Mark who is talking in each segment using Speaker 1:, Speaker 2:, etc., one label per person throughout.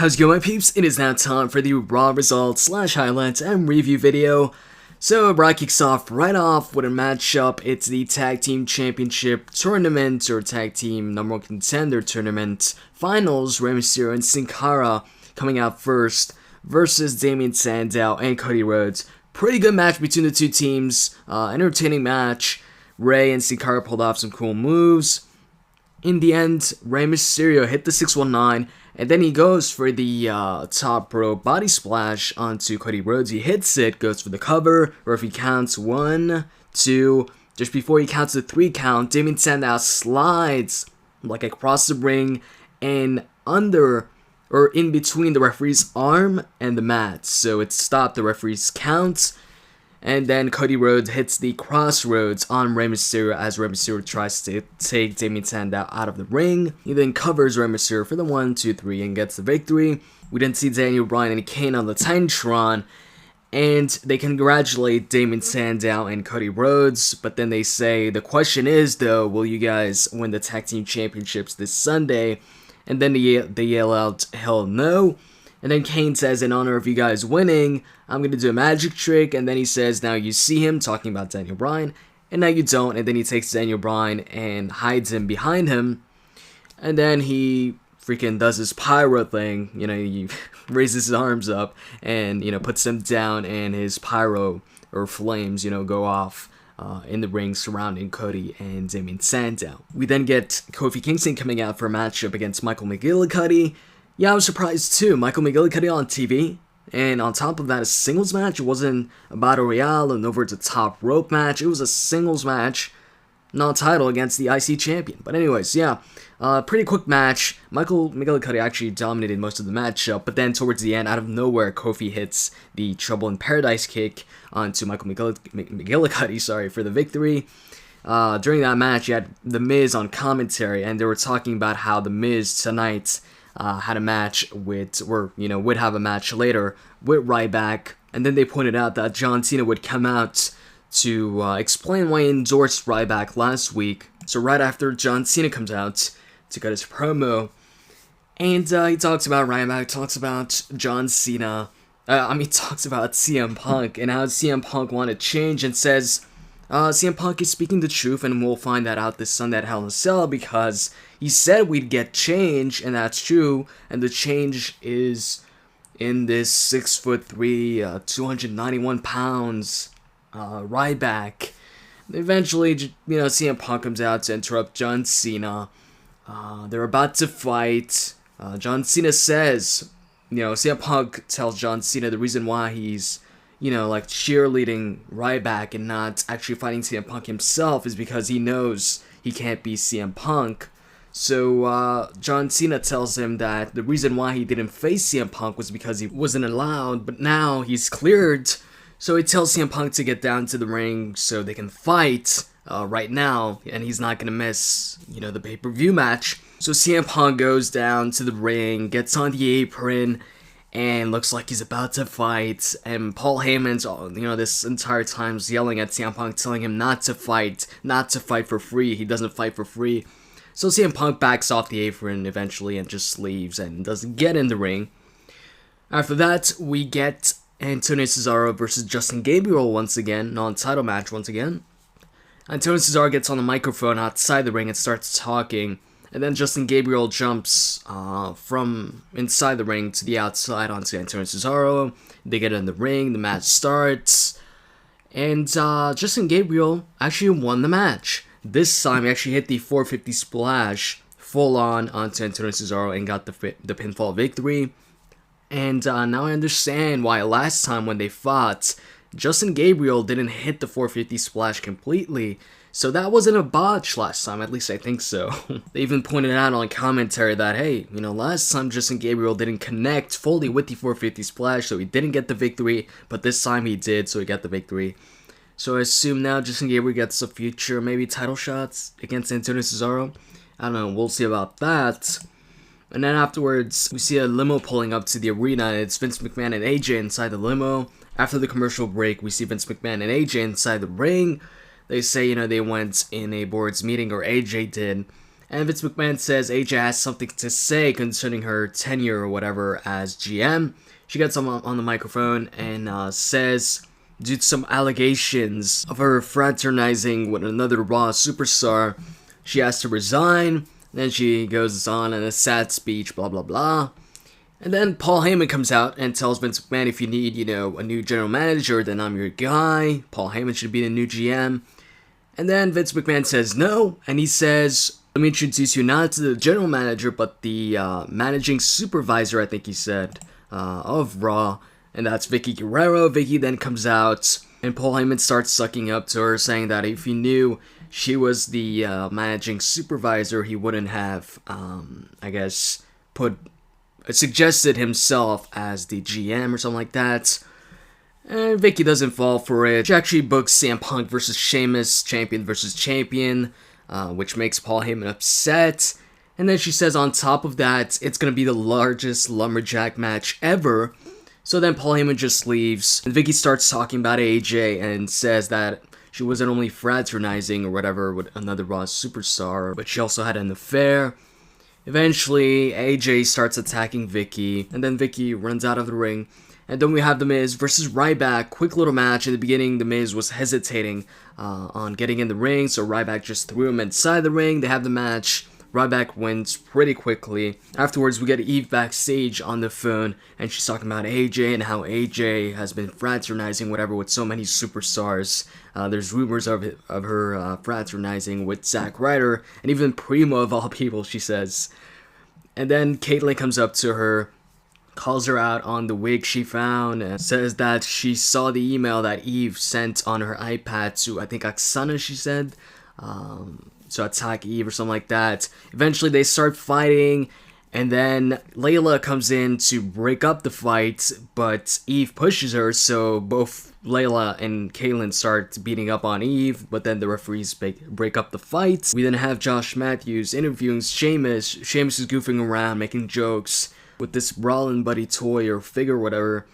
Speaker 1: How's it going, my peeps? It is now time for the Raw results / highlights and review video. So Raw kicks off right off with a matchup. It's the Tag Team Championship Tournament, or Tag Team Number 1 Contender Tournament Finals. Rey Mysterio and Cara coming out first versus Damien, Sandow, and Cody Rhodes. Pretty good match between the two teams. Entertaining match. Rey and Cara pulled off some cool moves. In the end, Rey Mysterio hit the 619, and then he goes for the top rope body splash onto Cody Rhodes. He hits it, goes for the cover, or if he counts 1, 2, just before he counts the 3 count, Damien Sandow slides like across the ring and under, or in between the referee's arm and the mat. So it stopped the referee's count. And then Cody Rhodes hits the crossroads on Rey Mysterio as Rey Mysterio tries to take Damien Sandow out of the ring. He then covers Rey Mysterio for the 1, 2, 3 and gets the victory. We then see Daniel Bryan and Kane on the Titantron, and they congratulate Damien Sandow and Cody Rhodes. But then they say, the question is though, will you guys win the Tag Team Championships this Sunday? And then they yell out, hell no. And then Kane says, in honor of you guys winning, I'm going to do a magic trick. And then he says, now you see him, talking about Daniel Bryan, and now you don't. And then he takes Daniel Bryan and hides him behind him. And then he freaking does his pyro thing. You know, he raises his arms up and, you know, puts them down, and his pyro or flames, you know, go off in the ring surrounding Cody and Damien Sandow. We then get Kofi Kingston coming out for a matchup against Michael McGillicutty. Yeah, I was surprised too. Michael McGillicutty on TV, and on top of that, a singles match. It wasn't a battle royale and over the top rope match. It was a singles match, non-title against the IC champion. But anyways, yeah, pretty quick match. Michael McGillicutty actually dominated most of the matchup, but then towards the end, out of nowhere, Kofi hits the Trouble in Paradise kick onto Michael McGillicutty, for the victory. During that match, you had The Miz on commentary, and they were talking about how The Miz tonight had a match with, or, you know, would have a match later with Ryback. And then they pointed out that John Cena would come out to explain why he endorsed Ryback last week. So right after John Cena comes out to cut his promo, and he talks about Ryback, talks about John Cena, talks about CM Punk and how CM Punk wanted change, and says CM Punk is speaking the truth, and we'll find that out this Sunday at Hell in a Cell, because he said we'd get change, and that's true, and the change is in this 6'3", 291 pounds, Ryback. Eventually, you know, CM Punk comes out to interrupt John Cena. They're about to fight. John Cena says, you know, CM Punk tells John Cena the reason why he's, you know, like cheerleading Ryback and not actually fighting CM Punk himself is because he knows he can't be CM Punk. So John Cena tells him that the reason why he didn't face CM Punk was because he wasn't allowed, but now he's cleared. So he tells CM Punk to get down to the ring so they can fight right now, and he's not gonna miss, you know, the pay-per-view match. So CM Punk goes down to the ring, gets on the apron, and looks like he's about to fight. And Paul Heyman's, you know, this entire time yelling at CM Punk, telling him not to fight for free. He doesn't fight for free. So CM Punk backs off the apron eventually and just leaves and doesn't get in the ring. After that, we get Antonio Cesaro versus Justin Gabriel once again, non-title match once again. Antonio Cesaro gets on the microphone outside the ring and starts talking. And then Justin Gabriel jumps from inside the ring to the outside onto Antonio Cesaro. They get in the ring, the match starts. And Justin Gabriel actually won the match. This time he actually hit the 450 splash full on onto Antonio Cesaro and got the pinfall victory. And now I understand why last time when they fought, Justin Gabriel didn't hit the 450 splash completely. So that wasn't a botch last time, at least I think so. They even pointed out on commentary that, hey, you know, last time Justin Gabriel didn't connect fully with the 450 splash, so he didn't get the victory, but this time he did, so he got the victory. So I assume now Justin Gabriel gets a future, maybe title shots against Antonio Cesaro. I don't know, we'll see about that. And then afterwards, we see a limo pulling up to the arena. It's Vince McMahon and AJ inside the limo. After the commercial break, we see Vince McMahon and AJ inside the ring. They say, you know, they went in a board's meeting, or AJ did, And Vince McMahon says AJ has something to say concerning her tenure or whatever as GM. She gets on the microphone and says, due to some allegations of her fraternizing with another Raw superstar, she has to resign. Then she goes on in a sad speech, blah blah blah. And then Paul Heyman comes out and tells Vince McMahon, if you need, a new general manager, then I'm your guy. Paul Heyman should be the new GM. And then Vince McMahon says no, and he says, let me introduce you not to the general manager, but the managing supervisor, I think he said, of Raw. And that's Vickie Guerrero. Vickie then comes out, and Paul Heyman starts sucking up to her, saying that if he knew she was the managing supervisor, he wouldn't have, suggested himself as the GM or something like that. And Vickie doesn't fall for it. She actually books CM Punk versus Sheamus, champion versus champion, which makes Paul Heyman upset. And then she says on top of that, it's going to be the largest lumberjack match ever. So then Paul Heyman just leaves, and Vickie starts talking about AJ and says that she wasn't only fraternizing or whatever with another Raw superstar, but she also had an affair. Eventually, AJ starts attacking Vickie, and then Vickie runs out of the ring. And then we have The Miz versus Ryback. Quick little match. In the beginning, The Miz was hesitating on getting in the ring, so Ryback just threw him inside the ring. They have the match. Ryback wins pretty quickly. Afterwards, we get Eve backstage on the phone, and she's talking about AJ and how AJ has been fraternizing whatever with so many superstars. There's rumors of her fraternizing with Zack Ryder, and even Primo of all people, she says. And then Caitlyn comes up to her, calls her out on the wig she found, and says that she saw the email that Eve sent on her iPad to, I think, Oksana, she said, to attack Eve or something like that. Eventually they start fighting, and then Layla comes in to break up the fight, but Eve pushes her, so both Layla and Caitlyn start beating up on Eve, but then the referees break up the fight. We then have Josh Matthews interviewing Sheamus. Sheamus is goofing around, making jokes with this Brawlin' Buddy toy or figure or whatever,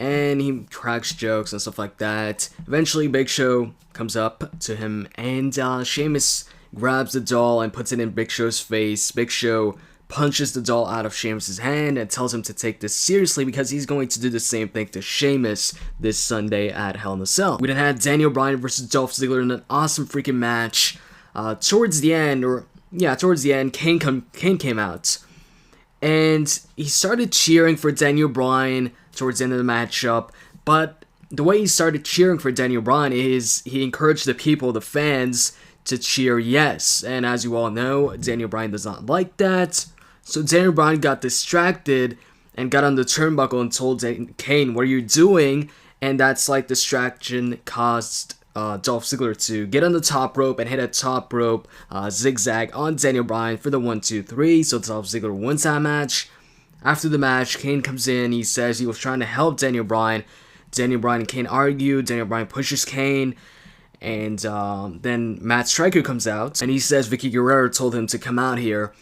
Speaker 1: and he cracks jokes and stuff like that. Eventually Big Show comes up to him, and Sheamus grabs the doll and puts it in Big Show's face. Big Show punches the doll out of Sheamus' hand and tells him to take this seriously because he's going to do the same thing to Sheamus this Sunday at Hell in a Cell. We then had Daniel Bryan versus Dolph Ziggler in an awesome freaking match. Towards the end, Kane came out, and he started cheering for Daniel Bryan towards the end of the matchup, but the way he started cheering for Daniel Bryan is he encouraged the people, the fans, to cheer yes. And as you all know, Daniel Bryan does not like that. So Daniel Bryan got distracted and got on the turnbuckle and told Kane, what are you doing? And that slight distraction caused Dolph Ziggler to get on the top rope and hit a top rope zigzag on Daniel Bryan for the 1-2-3. So Dolph Ziggler wins that match. After the match, Kane comes in. He says he was trying to help Daniel Bryan. Daniel Bryan and Kane argue. Daniel Bryan pushes Kane. And then Matt Striker comes out, and he says Vickie Guerrero told him to come out here,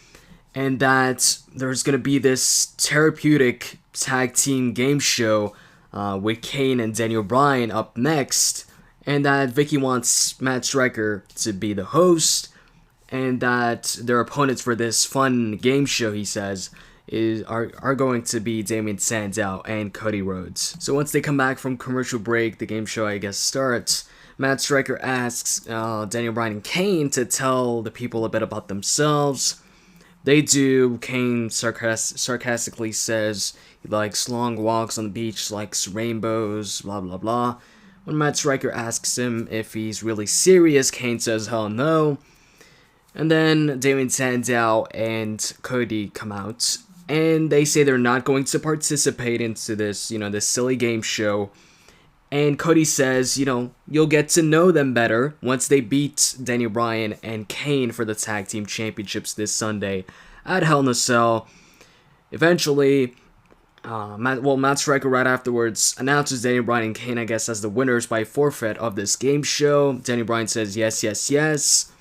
Speaker 1: and that there's going to be this therapeutic tag team game show with Kane and Daniel Bryan up next, and that Vickie wants Matt Striker to be the host, and that their opponents for this fun game show, he says, are going to be Damien Sandow and Cody Rhodes. So once they come back from commercial break, the game show, I guess, starts. Matt Striker asks Daniel Bryan and Kane to tell the people a bit about themselves. They do. Kane sarcastically says he likes long walks on the beach, likes rainbows, blah blah blah. When Matt Striker asks him if he's really serious, Kane says hell no. And then Damien Sandow and Cody come out, and they say they're not going to participate into this, this silly game show. And Cody says, you'll get to know them better once they beat Daniel Bryan and Kane for the tag team championships this Sunday at Hell in a Cell. Eventually, Matt Striker right afterwards announces Daniel Bryan and Kane, I guess, as the winners by forfeit of this game show. Daniel Bryan says yes, yes, yes.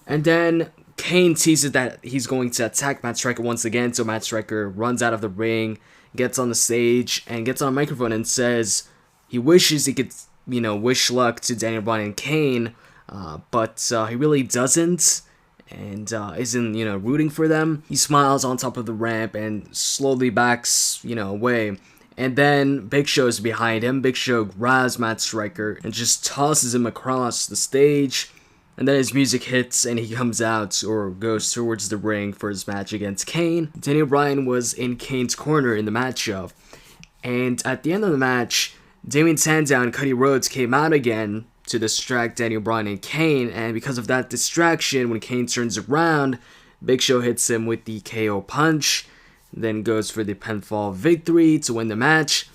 Speaker 1: And then Kane teases that he's going to attack Matt Striker once again, so Matt Striker runs out of the ring, gets on the stage, and gets on a microphone and says he wishes he could, wish luck to Daniel Bryan and Kane, but he really doesn't. and isn't, rooting for them. He smiles on top of the ramp and slowly backs, away. And then Big Show's behind him. Big Show grabs Matt Striker and just tosses him across the stage. And then his music hits and he comes out or goes towards the ring for his match against Kane. Daniel Bryan was in Kane's corner in the matchup. And at the end of the match, Damien Sandow and Cody Rhodes came out again to distract Daniel Bryan and Kane. And because of that distraction, when Kane turns around, Big Show hits him with the KO punch. Then goes for the pinfall victory to win the match.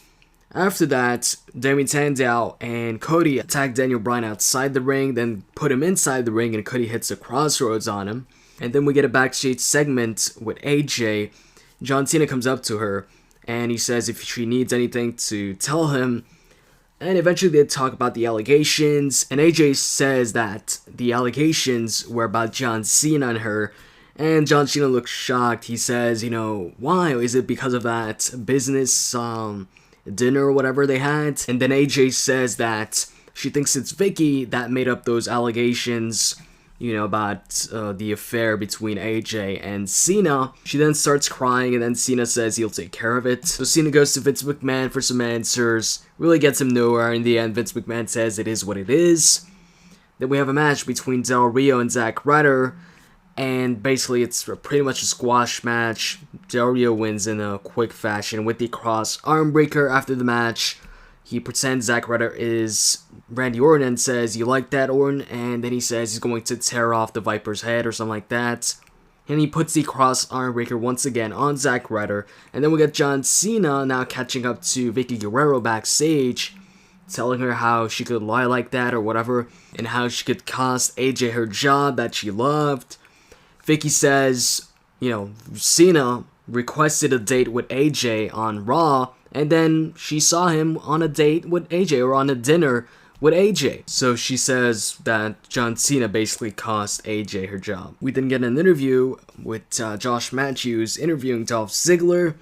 Speaker 1: After that, Damien Sandow and Cody attack Daniel Bryan outside the ring, then put him inside the ring, and Cody hits a crossroads on him. And then we get a backstage segment with AJ. John Cena comes up to her, and he says if she needs anything to tell him. And eventually they talk about the allegations, and AJ says that the allegations were about John Cena and her. And John Cena looks shocked. He says, why? Is it because of that business dinner or whatever they had? And then AJ says that she thinks it's Vicky that made up those allegations, about the affair between AJ and Cena. She then starts crying, and then Cena says he'll take care of it. So Cena goes to Vince McMahon for some answers. Really gets him nowhere. In the end, Vince McMahon says it is what it is. Then we have a match between Del Rio and Zack Ryder. And basically, it's pretty much a squash match. Del Rio wins in a quick fashion with the cross arm breaker after the match. He pretends Zack Ryder is Randy Orton and says, "You like that, Orton?" And then he says he's going to tear off the Viper's head or something like that. And he puts the cross arm breaker once again on Zack Ryder. And then we get John Cena now catching up to Vicky Guerrero backstage, telling her how she could lie like that or whatever, and how she could cost AJ her job that she loved. Vicky says, Cena requested a date with AJ on Raw, and then she saw him on a date with AJ, or on a dinner with AJ. So she says that John Cena basically cost AJ her job. We then get an interview with Josh Matthews interviewing Dolph Ziggler.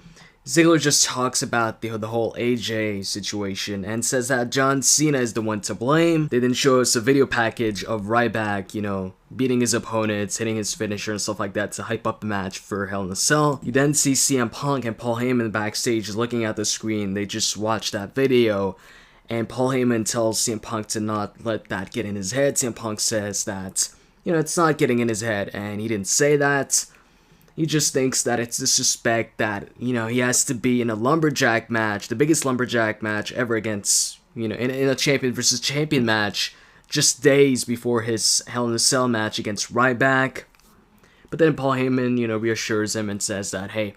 Speaker 1: Ziggler just talks about the whole AJ situation and says that John Cena is the one to blame. They then show us a video package of Ryback, beating his opponents, hitting his finisher and stuff like that to hype up the match for Hell in a Cell. You then see CM Punk and Paul Heyman backstage looking at the screen. They just watched that video, and Paul Heyman tells CM Punk to not let that get in his head. CM Punk says that, it's not getting in his head, and he didn't say that. He just thinks that it's disrespect that, he has to be in a lumberjack match, the biggest lumberjack match ever against, in a champion versus champion match, just days before his Hell in a Cell match against Ryback. But then Paul Heyman, reassures him and says that, hey,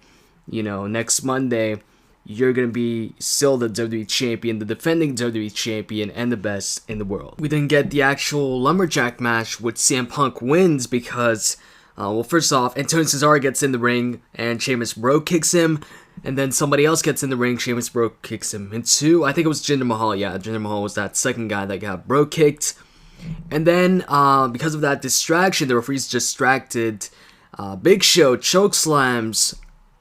Speaker 1: next Monday, you're going to be still the WWE champion, the defending WWE champion, and the best in the world. We then get the actual lumberjack match, which CM Punk wins because... first off, Antonio Cesaro gets in the ring, and Sheamus Bro kicks him, and then somebody else gets in the ring, Sheamus Bro kicks him into, I think it was Jinder Mahal, Jinder Mahal was that second guy that got Bro kicked, and then, because of that distraction, the referee's distracted, Big Show chokeslams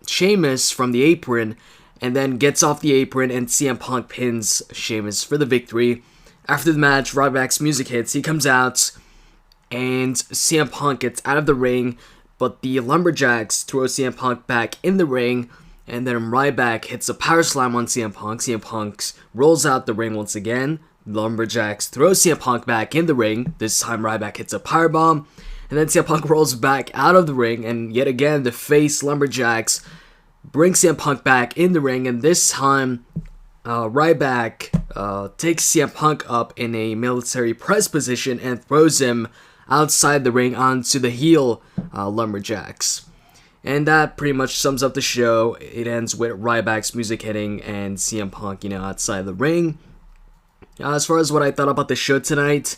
Speaker 1: Sheamus from the apron, and then gets off the apron, and CM Punk pins Sheamus for the victory. After the match, Ryback's music hits, he comes out, and CM Punk gets out of the ring, but the Lumberjacks throw CM Punk back in the ring, and then Ryback hits a power slam on CM Punk. CM Punk rolls out the ring once again. Lumberjacks throw CM Punk back in the ring. This time Ryback hits a powerbomb, and then CM Punk rolls back out of the ring, and yet again the face Lumberjacks bring CM Punk back in the ring, and this time Ryback takes CM Punk up in a military press position and throws him outside the ring onto the heel Lumberjacks. And that pretty much sums up the show. It ends with Ryback's music hitting and CM Punk, outside the ring. As far as what I thought about the show tonight,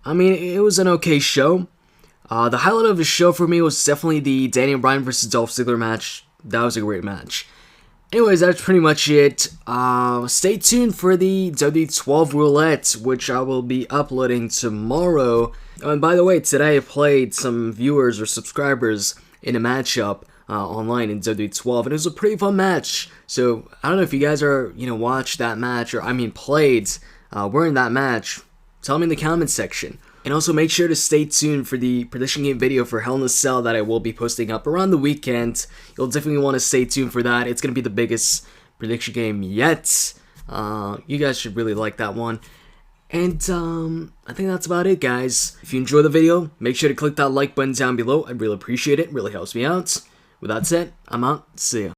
Speaker 1: it was an okay show. The highlight of the show for me was definitely the Daniel Bryan versus Dolph Ziggler match. That was a great match. Anyways, that's pretty much it. Stay tuned for the WWE Roulette, which I will be uploading tomorrow. And by the way, today I played some viewers or subscribers in a matchup online in WWE, and it was a pretty fun match. So, I don't know if you guys are, watched that match, or played, were in that match. Tell me in the comments section. And also make sure to stay tuned for the prediction game video for Hell in a Cell that I will be posting up around the weekend. You'll definitely want to stay tuned for that. It's going to be the biggest prediction game yet. You guys should really like that one. And I think that's about it, guys. If you enjoyed the video, make sure to click that like button down below. I'd really appreciate it. It really helps me out. With that said, I'm out. See ya.